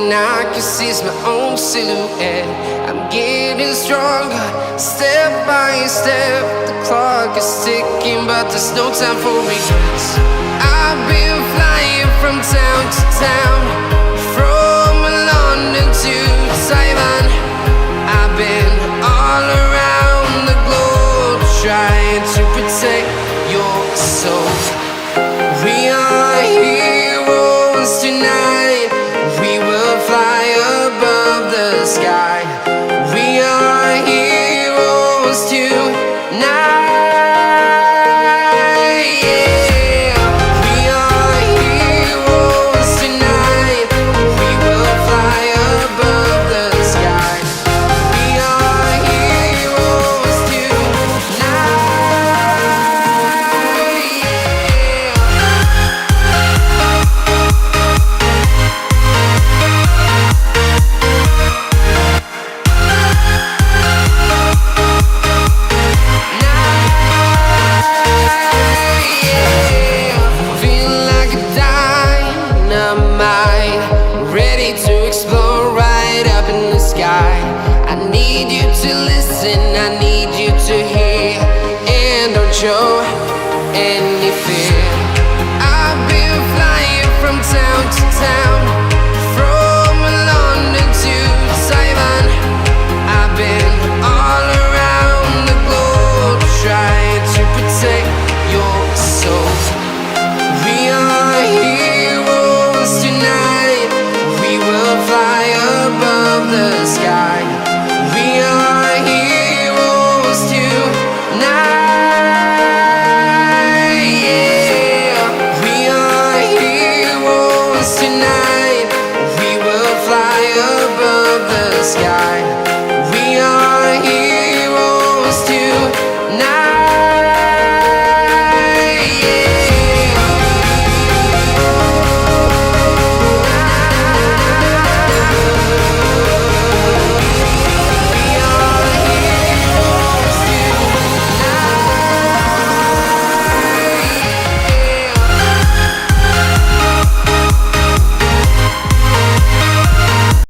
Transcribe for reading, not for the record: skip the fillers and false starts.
and I can see it's my own silhouette. I'm getting stronger, step by step. The clock is ticking, but there's no time for regrets. I've been flying from town to town, from London to Taiwan. I've been all around the globe, trying to protect your soul. We are heroes tonight. We will fly above the sky. We are heroes tonight. Yeah. We are heroes tonight. We will fly above the sky. We are heroes tonight. Feeling like a dynamite, ready to explode right up in the sky. I need you to listen. I